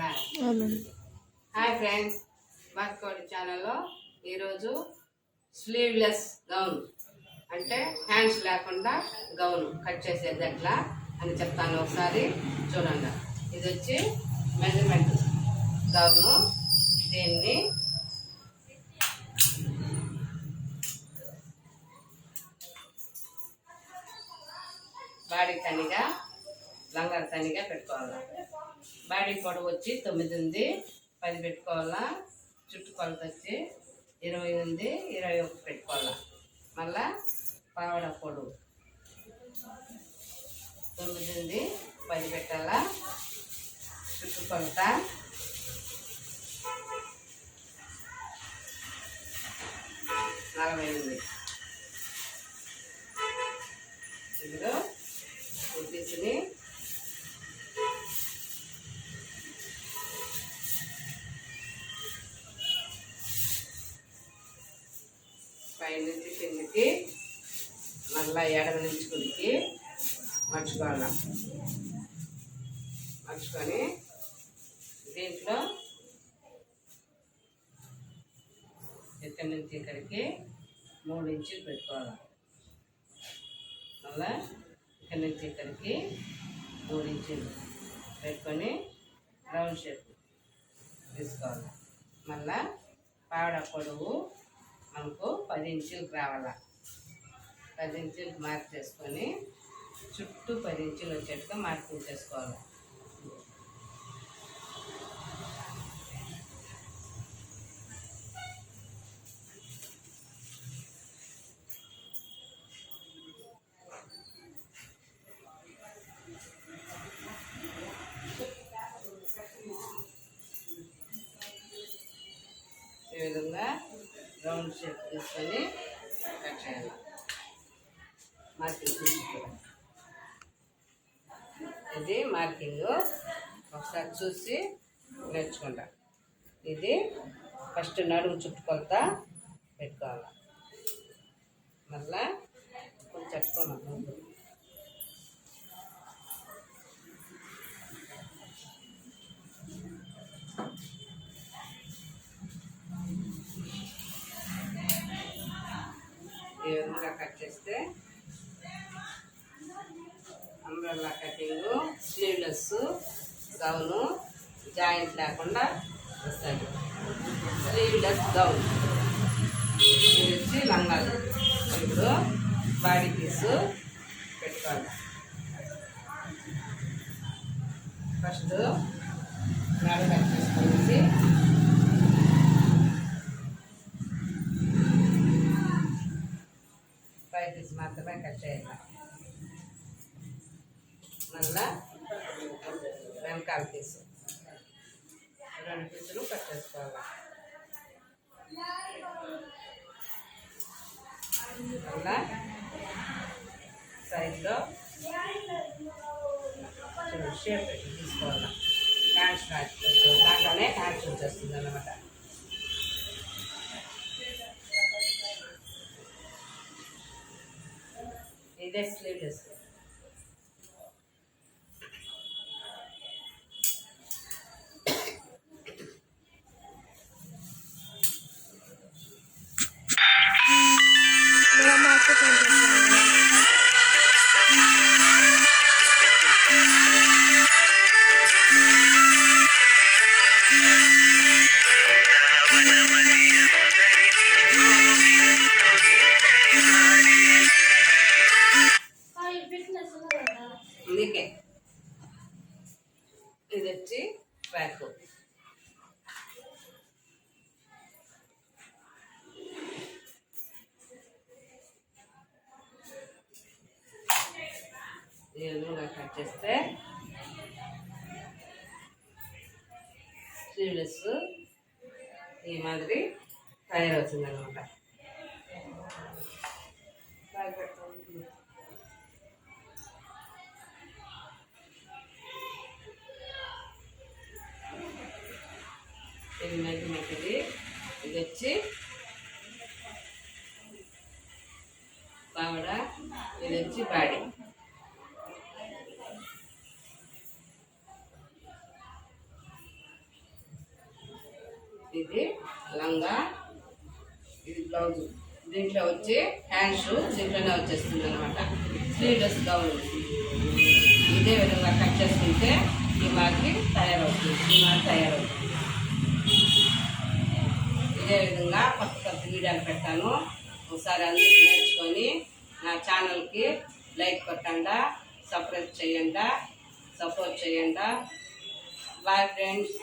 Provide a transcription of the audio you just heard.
Hi friends, బాస్కోడి ఛానల్లో ఈరోజు sleeveless gown అంటే హ్యాండ్స్ లేకుండా గౌన్ కట్ చేసేది ఎట్లా అని చెప్తాను. ఒకసారి చూడండి. ఇది వచ్చి మెజర్మెంట్ గౌను. దీన్ని బాడీ తనిగా లంగర్ తనిగా పెట్టుకోవాలి. బాడీ పొడవు వచ్చి 9 ఉంది, 10 పెట్టుకోవాలా. చుట్టుకొలత వచ్చి 20 ఉంది, 21 పెట్టుకోవాలా. మళ్ళా పావడ పొడవు 9 ఉంది, 10 పెట్టాలా. చుట్టుకొలత 40 ఉంది. ఇప్పుడు తీసుకుని పై నుంచి కిందికి మళ్ళీ ఎడమ నుంచి కుడికి మర్చుకోవాలి. మర్చుకొని దీంట్లో ఇక్కడి నుంచి ఇక్కడికి 3 ఇంచులు పెట్టుకోవాలి. మళ్ళీ ఇక్కడి నుంచి ఇక్కడికి 3 ఇంచులు పెట్టుకొని రౌండ్ షేప్ తీసుకోవాలి. మళ్ళీ పావడ పొడవు మనకు 10 ఇంచులకు రావాలి. 10 ఇంచులకు మార్క్ చేసుకొని చుట్టూ 10 ఇంచులు వచ్చేట్టుగా మార్కింగ్ చేసుకోవాలి. ఈ విధంగా రౌండ్ షేప్ తీసుకొని కట్ చేయాలి. మార్కింగ్ తీసుకోవాలి. ఇది మార్కింగ్ ఒకసారి చూసి నేర్చుకుంటా. ఇది ఫస్ట్ నడుము చుట్టుకొలత పెట్టుకోవాలి. మళ్ళా కొంచెం చెట్టుకోవాలి. ఈ విధంగా కట్ చేస్తే umbrella cutting sleeveless gown joint లేకుండా వస్తుంది. Sleeveless gown. ఇది వచ్చి లంగాలు. ఇప్పుడు బాడీ పీసు పెట్టుకోవాలి. ఫస్ట్ మెడ కట్ చేసుకునేసి పీస్ మాత్రమే కట్ చేయాలి. మళ్ళా వెనకాల పీసు 2 పీసులు కట్ చేసుకోవాలి. మళ్ళా సైడ్లో షేప్ పెట్టి తీసుకోవాలి. హ్యాండ్స్ దాంట్లోనే హ్యాండ్స్ వచ్చేస్తుంది అన్నమాట. ఇదే స్లీవ్లెస్. అందుకే ఇది వచ్చి ట్రాక్. ఈ విధంగా కట్ చేస్తే స్లీవ్లెస్ ఈ మాదిరి తయారవుతుంది అనమాట. ఇది మెజర్మెంట్. ఇది వచ్చి పావడ, ఇది వచ్చి బాడీ. ఇది లంగా, ఇది బ్లౌజ్. దీంట్లో వచ్చి హ్యాండ్స్ దీంట్లోనే వచ్చేస్తుంది అనమాట. స్లీవ్లెస్ గౌన్ ఇదే విధంగా కట్ చేసుకుంటే ఈ మాకి తయారవుతుంది. ఇదే విధంగా కొత్త వీడియోలు పెట్టాను. ఒకసారి అందరూ నేర్చుకొని నా ఛానల్కి లైక్ కొట్టండి, సబ్స్క్రైబ్ చేయండి, సపోర్ట్ చేయండి. Bye friends.